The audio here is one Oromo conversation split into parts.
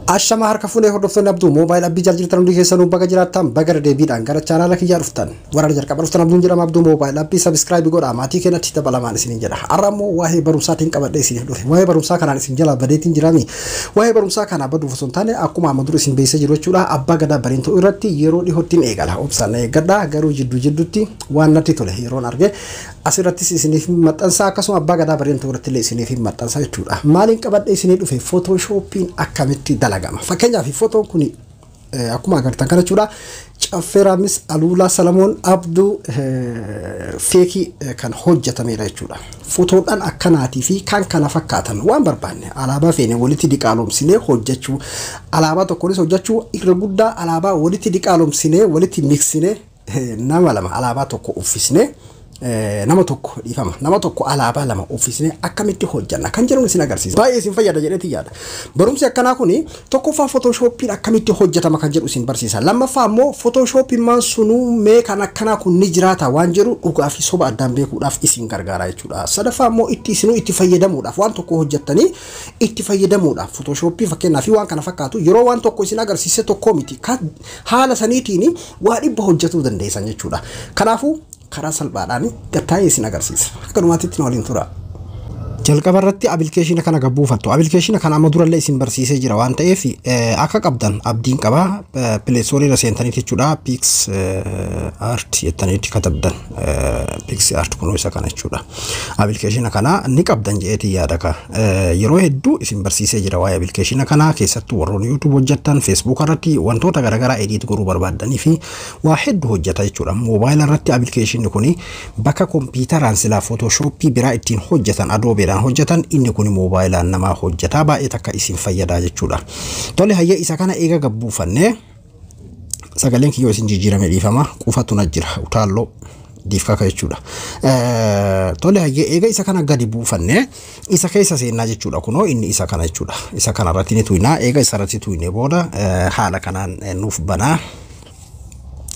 Ashama harka fuunee hordoftoonni abduu moobaayil abbii jijjiirtan hundi keessanuu baga jiraattan baga deebiidhaan gara chaanaala kiyyaa dhuftan warra jalqaba dhuftan abduun jedhama abduu moobaayil abbii subscribe godhaa maatii keenyatti dabalamaan isiniin jedha har'a immoo waa'ee barumsaatiin qabadhee isiniif dhufe waa'ee barumsaa kanaan isin jala badeetiin jirami waa'ee barumsaa kanaa baduuf osoo hin taane akkuma amma dura isin beeksisee jiru jechuudha abbaa gadaa bareentuu irratti yeroo dhihootiin eegala obsaan eeggadhaa garuu jidduutti waan natti tole yeroon arge asirrattis isiniif maxxansaa akkasuma abbaa gadaa bareentuu irratti illee isiniif maxxansaa jechuudha maaliin qabadhee isinii dhufe photoshoppiin akkamitti dalagama fakkeenyaaf fotoon kun akkuma agartan kana jechuudha Caffeeraamis Aluulaa Salamoon Abduu feekii kan hojjetamedha jechuudha fotoodhaan akkanaatii fi kan kana fakkaatan waan barbaanne alaabaa feene walitti diqaalomsinee hojjechuu alaabaa tokkonis hojjechuu irra guddaa alaabaa walitti diqaalomsinee walitti miksinee nama lama alaabaa tokko uffisnee nama tokko dhiifama nama tokko alaabaa lama uffisnee akkamitti hojjanna kan jedhu isin agarsiisa baay'ee isin fayyada jedheeti yaada barumsi akkanaa kuni tokkoffaa photoshoppiin akkamitti hojjetama kan jedhu isin barsiisa lammaffaa immoo photoshoppiin maan sunuu mee kan akkanaa kun ni jiraata waan jedhu dhugaa fi soba addaan beekuudhaaf isin gargaara jechuudha sadaffaa immoo itti fayyadamuudhaaf waan tokko hojjettanii itti fayyadamuudhaaf photoshoppii fakkeenyaaf waan kana fakkaatu yeroo waan tokko isin agarsiise tokko miti kan haala saniitiin waa dhibba hojjetuu dandeessan jechuudha kanaafuu karaa salphaadhaan gattaa'ee isin agarsiisa akkanumaatti waliin tura jalqaba irratti application kana gabbuufattu application kana amma durallee isin barsiisee jira waan ta'eef akka qabdan abdiin qaba Play Store irra seentanii jechuudha Pix Art jettaniitti katabdan Pix Art kunoo isa kana jechuudha application kana ni qabdan jeetii yaadaka yeroo hedduu isin barsiisee jira waa'ee application kana keessattuu warroon YouTube hojjettan Facebook irratti wantoota garaagaraa edit godhuu barbaadanii fi waa hedduu hojjeta jechuudha mobile irratti application kuni bakka kompiitaraan sila Photoshop biraa ittiin hojjetan Adobe hojjetan inni kun moobaayilaan nama hojjeta baay'ee takka isin fayyadaa jechuudha tole hayya isa kana eega gabbuufanne sagaleen kiyyoo isin jijjiirame dhiifama qufatu na jira utaalloo diifkaka jechuudha tole hayya eega isa kana gadi buufanne isa keessa seenaa jechuudha kunoo inni isa kana jechuudha isa kana irratti ni tuynaa eega isa irratti tuyne booda haala kanaan nuuf banaa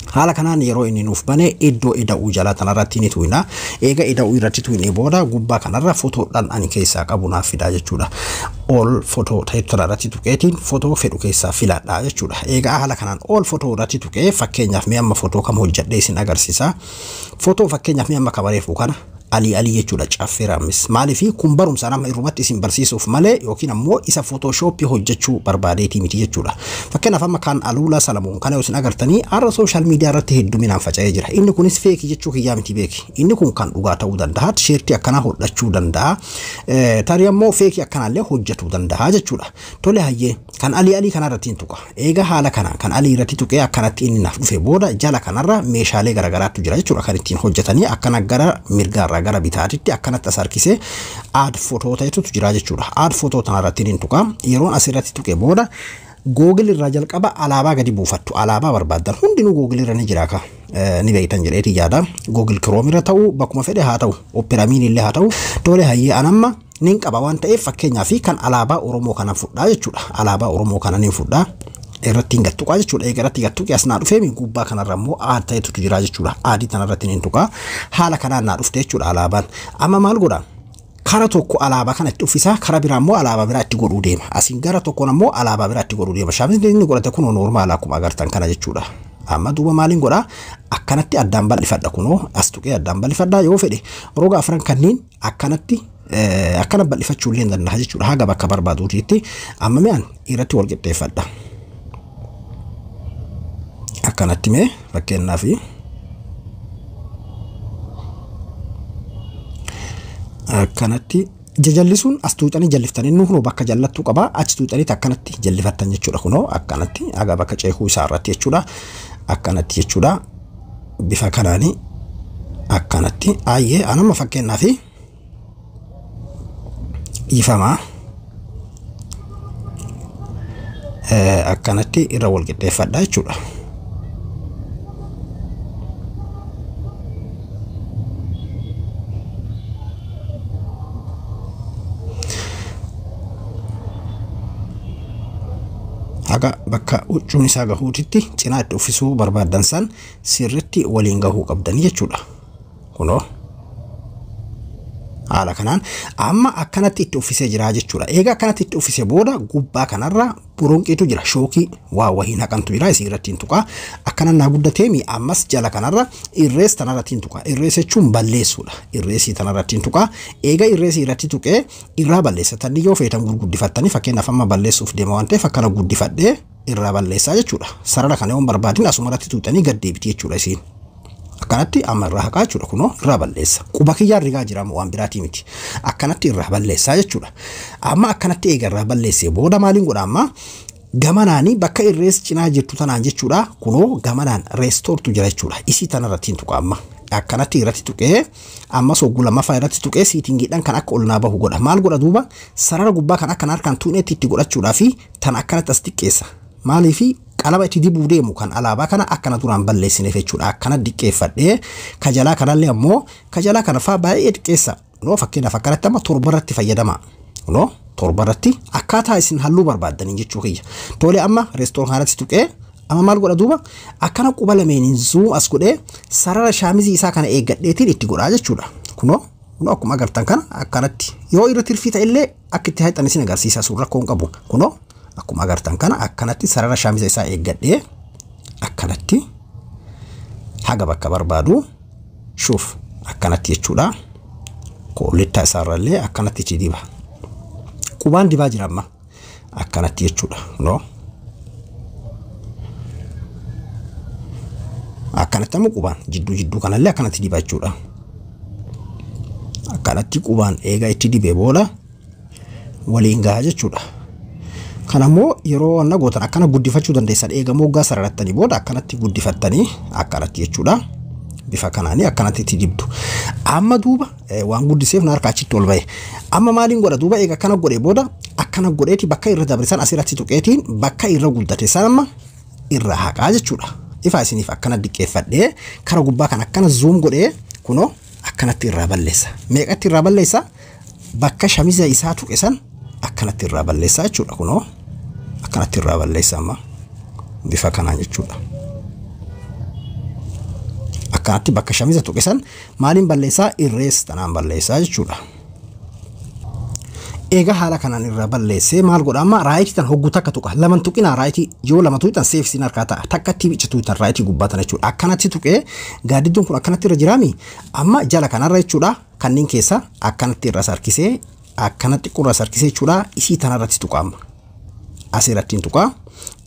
haala kanaan yeroo inni nuuf bane iddoo ida'uu jala tanarratti ni tuyna eega ida'uu irratti tuyne booda gubbaa kanarra fotoodhaan ani keessaa qabu naaf fidaa jechuudha all foto tayyitara irratti tuqeetiin foto fedhu keessaa filadhaa jechuudha eega haala kanaan all foto irratti tuqee fakkeenyaaf mee amma foto kam hojjedhee isin agarsiisa foto fakkeenyaaf mee amma kabareefu kana Ali jechuudha Caffeeraamis maaliif kun barumsa nama irrumatti isin barsiisuuf malee yookiin ammoo isa Photoshop hojjechuu barbaadeetii miti jechuudha fakkeenyaaf amma kan Aluulaa Salamoon kana isin agartanii har'a social media irratti hedduminaan faca'ee jira inni kunis fake jechuu kiyyaa miti beeki inni kun kan dhugaa ta'uu danda'a t-shirt akkanaa hodhachuu danda'a tarii ammoo fake akkanaallee hojjetuu danda'a jechuudha tole hayyee kan Ali kana irratti tuqa eega haala kana kan Ali irratti tuqee akkanatti inni naaf dhufe booda jala kanarra meeshaalee garaagaraatu jira jechuudha kan ittiin hojjetanii akkana gara mirgaarraa gara bitaatitti akkanatti asarkisee add photo ta'etu jira jechuudha add photo tanarratti ni tuqa yeroon asirratti tuqe booda Google irraa jalqaba alaabaa gadi buufattu alaabaa barbaadan hundinuu Google irra ni jira ka ni beektan jedheeti yaada Google Chrome irra ta'u bakkuma fedhe haa ta'u Opera Mini illee haa ta'u tole hayyee anamma nin qaba waan ta'eef fakkeenyaaf kan alaabaa Oromoo kana fudhaa jechuudha alaabaa Oromoo kana ni fudhaa irratti gattuqa jechuudha eegaratti gattuqi asnaa dhufee min gubbaa kanarra immoo aad ta'etu jira jechuudha aadii tanarratti ni tuqa haala kanaan naa dhufte jechuudha alaabaan amma maal godha kara tokko alaabaa kana itti uffisa kara biraa immoo alaabaa biraa itti godhuu deema asiin gara tokkoon ammoo alaabaa biraa itti godhuu deema shaabisni inni godhate kun normaala akkuma agartan kana jechuudha amma duuba maaliin godha akkanatti addaan bal'ifadha kunoo as tuqee addaan bal'ifadha yoo fedhe roga afran kanneen akkanatti akkana bal'ifachuu illee danda'a jechuudha haga bakka barbaaduutiitti amma mi'aan irratti wal qixxeeffadha akkanatti mee fakkeenyaaf akkanatti jajallisuun as tuuxanii jalliftanii inni kunoo bakka jallattuu qaba achi tuuxaniitti akkanatti jallifattan jechuudha kunoo akkanatti aga bakka ceekuu isaa irratti jechuudha akkanatti jechuudha bifa kanaanii akkanatti ayyee anama fakkeenyaaf ifamaa akkanatti irra wal qixxeeffadha jechuudha aga bakka uccuun isaa gahuutitti cinaa itti uffisuu barbaadan san sirritti waliin gahuu qabdan jechuudha kunoo haala kanaan amma akkanatti itti uffisee jira jechuudha. Egaa akkanatti itti uffisee booda gubbaa kanarra buronqiitu jira, shookii waa wahii naqantu jira isii irratti tuqa. Akkana naa guddateemi ammas jala kanarra irrees tanarratti tuqa. Irrees jechuun balleessuudha. Irreesii tanarratti tuqa. Egaa irreesii irratti tuqee irraa balleessatanii yoo feetan gurguddifattanii fakkeenyaaf amma balleessuuf deema waan ta'eef akkana guddifadhee irraa balleessaa jechuudha. Sarara kana yoo barbaadin asumarratti tuutanii gad deebiti jechuudha isiin. Akkanatti amma irraa haqaa jechuudha kunoo irraa balleessa. Quba kiyyaan rigaa jiramu waan biraatii miti. Akkanatti irraa balleessaa jechuudha. Amma akkanatti eega irraa balleessee booda maaliin godha amma gamanaanii bakka irrees cinaa jirtu tanaan jechuudha. Kunoo gamanaan reestoortu jira jechuudha. Isii tanarratti tuqa amma. Akkanatti irratti tuqee amma sogguu lammaffaa irratti tuqee siitingiidhaan kan akka olnaa bahu godha. Maal godha duuba sarara gubbaa kan akka harkaan tuuneetti itti godhachuudhaa fi tan akkanatti as xiqqeessa. Maaliifi qalama itti dibuu deemu kan alaabaa kana akkana duraan balleessineef jechuudha. Akkana diqqeeffadhee kajalaa kanallee ammoo kajalaa kana faa baay'ee diqqeessa. No fakkeenyaaf akkanatti amma torbarratti fayyadama. No torbarratti akkaataa isin halluu barbaaddanii jechuu kiyya. Tole amma reestooraantii tuqee amma maal godha duuba akkana quba lameeniin zoom as godhee sarara shaamizii isaa kana eeggadheetiin itti godhaa jechuudha. Kunoo akkuma agartan kana akkanatti yoo irra tirfita illee akka itti hayxan isin agarsiisa suuraa koon qabu. Kunoo akkuma agartan kana akkanatti sarara shaamiza isaa eeggadhee akkanatti haga bakka barbaadu shuuf akkanatti jechuudha. Koolittaa isaarrallee akkanatti itti diba. Qubaan dibaa jira amma akkanatti jechuudha. No akkanatti amma qubaan jidduu kanallee akkanatti dibaa jechuudha. Akkanatti qubaan eega itti dibee booda waliin gahaa jechuudha. Kanammoo yeroo anna gootan akkana guddifachuu dandeessan eega moggaa sararattanii booda akkanatti guddifattanii akkanatti jechuudha. Bifa kanaanii akkanatti itti dibdu. Amma duuba waan guddiseef na harka achitti ol ba'e. Amma maaliin godha duuba eega akkana godhee booda akkana godheeti bakka irra dabrisan asirratti tuqeetiin bakka irra guddate san amma irra haqaa jechuudha. Ifa isiniif akkana diqqeeffadhee kara gubbaa kan akkana zoom godhee kunoo akkanatti irraa balleessa. Meeqatti irraa balleessa? Bakka shamiza isaa tuqe san akkanatti irraa balleessa jechuudha. Kunoo akkanatti irraa balleessa amma bifa kanaan jechuudha. Akkanatti bakka shamiza tuqe san maaliin balleessaa? Irrees tanaan balleessaa jechuudha. Eega haala kanaan irraa balleessee maal godha amma raayitii tan hogguu takka tuqa. Laman tuqinaa raayitii yoo lama tuqitan seefsiin harkaa ta'a. Takkatti bichituu tan raayitii gubbaatan jechuudha. Akkanatti tuqee gaaddidduun kun akkanatti irra jiraami. Amma jala kanarra jechuudha kanneen keessa akkanatti irra sarkisee akkanatti qurra sarkisee jechuudha. Isii tanarratti tuqa amma. Asirratti tuqa.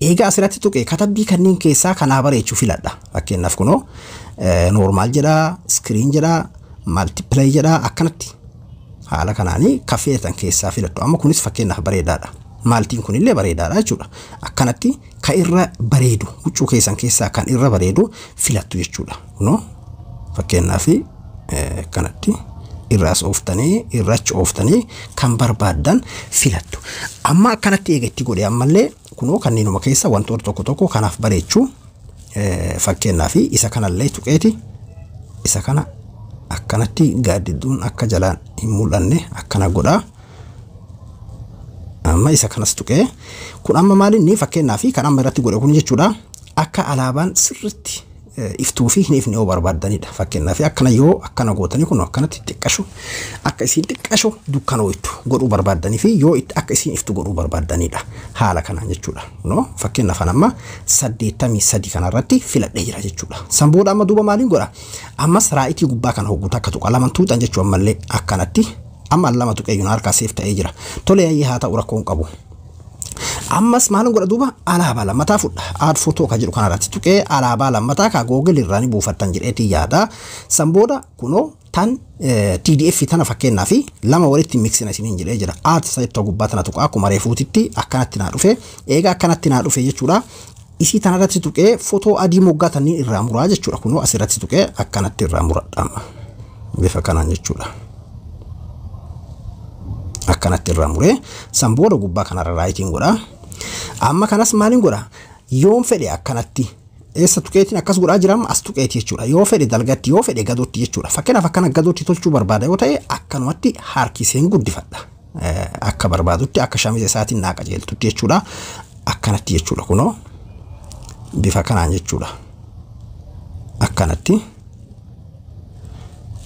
Eega asirratti tuqee katabbii kanneen keessaa kanaa bareechuu filadha. Fakkeenyaaf kunoo normaal jedha, screen jedha, multiply jedha akkanatti. Haala kanaanii kafeetan keessaa filadhu. Amma kunis fakkeenyaaf bareedaadha. Maaltiin kunillee bareedaadha jechuudha. Akkanatti ka irra bareedu huccuu keessan keessaa kan irra bareedu filattu jechuudha. Kunoo fakkeenyaaf akkanatti irraas ooftanii irracha ooftanii kan barbaadan filattu. Amma akkanatti eega itti godhe ammallee kunoo kanneenuma keessa wantoota tokko kanaaf bareechuu fakkeenyaaf isa kanallee tuqeeti isa kana akkanatti gaaddidduun akka jalaan hin mul'anne akkana godha. Amma isa kanas tuqee kun amma maalinni fakkeenyaaf kan amma irratti godhe kun jechuudha akka alaabaan sirriitti iftuu fi hin ifne yoo barbaadanidha. Fakkeenyaaf akkana yoo akkana gootanii kun akkanatti xiqqashu akka isiin xiqqashu dukkanooytu godhuu barbaadanii fi yoo itti akka isiin iftu godhuu barbaadanidha. Haala kanaan jechuudha. No fakkeenyaaf amma 83 kanarratti filadhee jira jechuudha. Sanbooda amma duuba maaliin godha? Ammas raayitii gubbaa kana hogguu takka tuqa laman tuuxan jechuu ammallee akkanatti amma lama tuqeeyuun harkaa seef ta'ee jira. Tole yaa'ii haa ta'u rakkoon qabu. Ammas maalin godha duuba alaabaa lammataa fudha. Aad footoo ka jedhu kanarratti tuqee alaabaa lammataa ka Google irraanii buufattan jedheetii yaada. Sanbooda kunoo tan TDF tana fakkeenyaa fi lama walitti miksina isiniin jedhee jira. Aad sayittoo gubbaa tana tuqaa akkuma reefuutitti akkanatti naa dhufe. Eega akkanatti naa dhufe jechuudha. Isii tanarratti tuqee footoo adii moggaatanii irraa muraa jechuudha. Kunoo asirratti tuqee akkanatti irraa muradha. Bifa kanaan jechuudha. Akkanatti irraa muree sanbooda gubbaa kanarra raayitiin godha. Amma kanas maaliin godha? Yoon fedhe akkanatti eessa tuqeetiin akkas godhaa jiraam as tuqeeti jechuudha. Yoo fedhe dalgatti yoo fedhe gadootti jechuudha. Fakkeenyaaf akkana gadootti tolchuu barbaada yoo ta'e akkanumatti harkiseen guddifadha. Akka barbaadutti akka shaamiza isaatiin naa qajeeltutti jechuudha. Akkanatti jechuudha kunoo bifa kanaan jechuudha. Akkanatti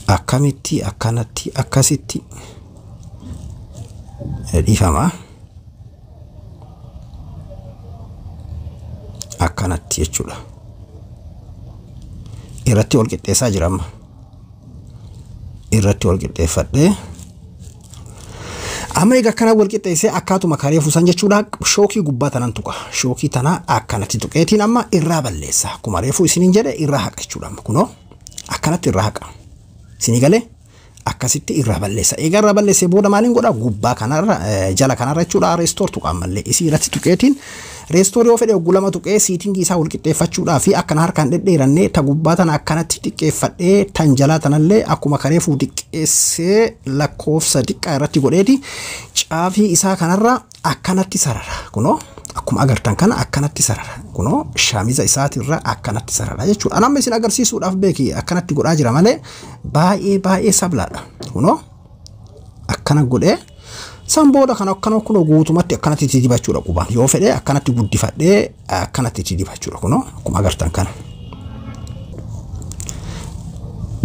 akkamitti akkanatti akkasitti dhiifama akkanatti jechuudha irratti wal qixxeessaa jira amma irratti wal qixxeeffadhee amma egaa kana wal qixxeessee akkaatuma karee fuusan jechuudha shookii gubbaa tanan tuqa shookii tana akkanatti tuqeetiin amma irraa balleessa akkuma reefuu isiniin jedhe irraa haqa jechuudha amma kunoo akkanatti irraa haqa isinii galee akkasitti irraa balleessa egaa irraa balleessee booda maaliin godha gubbaa kanarra jala kanarra jechuudha reestoor tuqa ammallee isii irratti tuqeetiin reestoor yoo fedhe oggulama tuqee siitingii isaa wal qixxeeffachuudhaa fi akkana harkaan dhedheerannee ta gubbaa tana akkanatti xiqqeeffadhee tan jalaa tanallee akkuma karee fuu xiqqeessee lakkoofsa xiqqaa irratti godheeti caafii isaa kanarra akkanatti sarara kunoo akkuma agartan kana akkanatti sarara kunoo shaamiza isaatirra akkanatti sarara jechuudha anamma isin agarsiisuudhaaf beeki akkanatti godhaa jira malee baay'ee sablaadha kunoo akkana godhee san booda kana akkana kunoo guutumatti akkanatti itti dibachuudha qubaan yoo fedhe akkanatti guddifadhee akkanatti itti dibachuudha kunoo akkuma agartan kana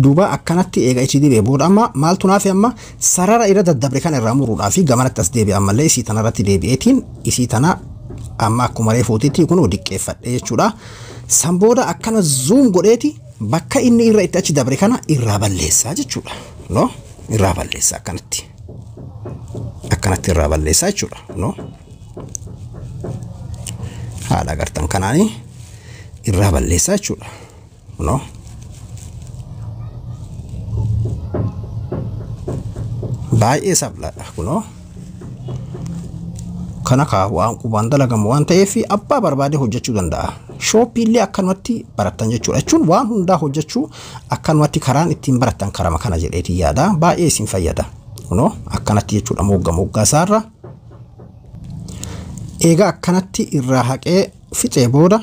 duuba akkanatti eega itti dibee booda amma maaltu naafi amma sarara irra daddabre kan irraa muruudhaa fi gamanatti as deebi'e ammallee isii tanarratti deebi'eetiin isii tana amma akkuma reefuutitti kunoo diqqeeffadhee jechuudha san booda akkana zoom godheeti bakka inni irra itti achi dabre kana irraa balleessaa jechuudha no irraa balleessaa akkanatti irraa balleessaa jechuudha no haala agartan kanaanii irraa balleessaa jechuudha no baay'ee sablaadha kunoo kana ka waan qubaan dalagamu waan ta'eef abbaa barbaade hojjechuu danda'a shooppiillee akkanumatti barattan jechuudha jechuun waan hundaa hojjechuu akkanumatti karaan ittiin barattan karama kana jedheeti yaada baay'ee isin fayyada kunoo akkanatti jechuudha moggaa isaarra eega akkanatti irraa haqee fixee booda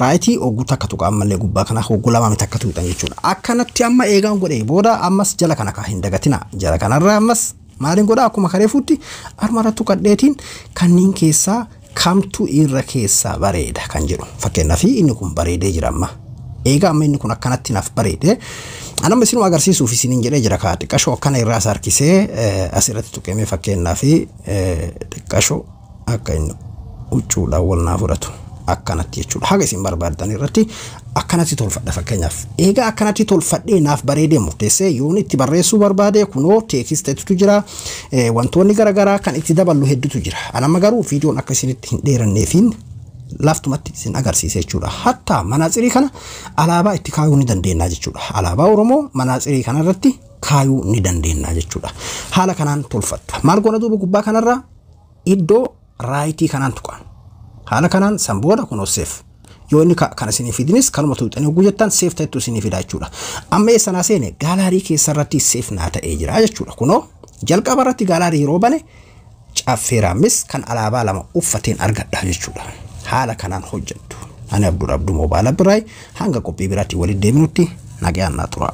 raayitii oguu takka tuqa ammallee gubbaa kana oguu lama takka tuqan jechuudha akkanatti amma eegaan godhee booda ammas jala kana ka hin dagatina jala kanarraa ammas maaliin godha akkuma karee fuutti armara tuqadheetiin kanneen keessaa kamtu irra keessaa bareeda kan jedhu fakkeenyaaf inni kun bareedee jira amma eega amma inni kun akkanatti naaf bareede anamma isinuma agarsiisuuf isiniin jedhee jira kaa xiqqashoo akkana irraa sarkisee asirratti tuqeemee fakkeenyaaf xiqqashoo akka inni huccuudhaan wal naa fudhatu akkanatti jechuudha haga isin barbaadan irratti akkanatti tolfadha fakkeenyaaf eega akkanatti tolfadhee naaf bareedee murteessee yoon itti barreessuu barbaade kunoo teekisteetu jira wantoonni garagaraa kan itti daballu hedduutu jira anamma garuu viidiyoon akka isinitti hin dheeranneefiin laftumatti isin agarsiise jechuudha hatta manaaxirii kana alaabaa itti kaayuu ni dandeenya jechuudha alaabaa Oromoo manaaxirii kana irratti kaayuu ni dandeenya jechuudha haala kanaan tolfatta maal goona duuba gubbaa kanarra iddoo raayitii kanaan tuqa haala kanaan san booda kunoo seef yoo inni kana isinii fidinis kanuma tuuxanii oguu jettan seef ta'ettu isinii fidaa jechuudha amma eessanaa seene gaalaarii keessarratti seef naa ta'ee jira jechuudha kunoo jalqaba irratti gaalaarii yeroo bane caffeeraamis kan alaabaa lama uffateen argadha jechuudha haala kanaan hojjettu ani Abduu Moobaayila Biraay hanga qophii biraatti walitti deebinutti nagayaan naa tura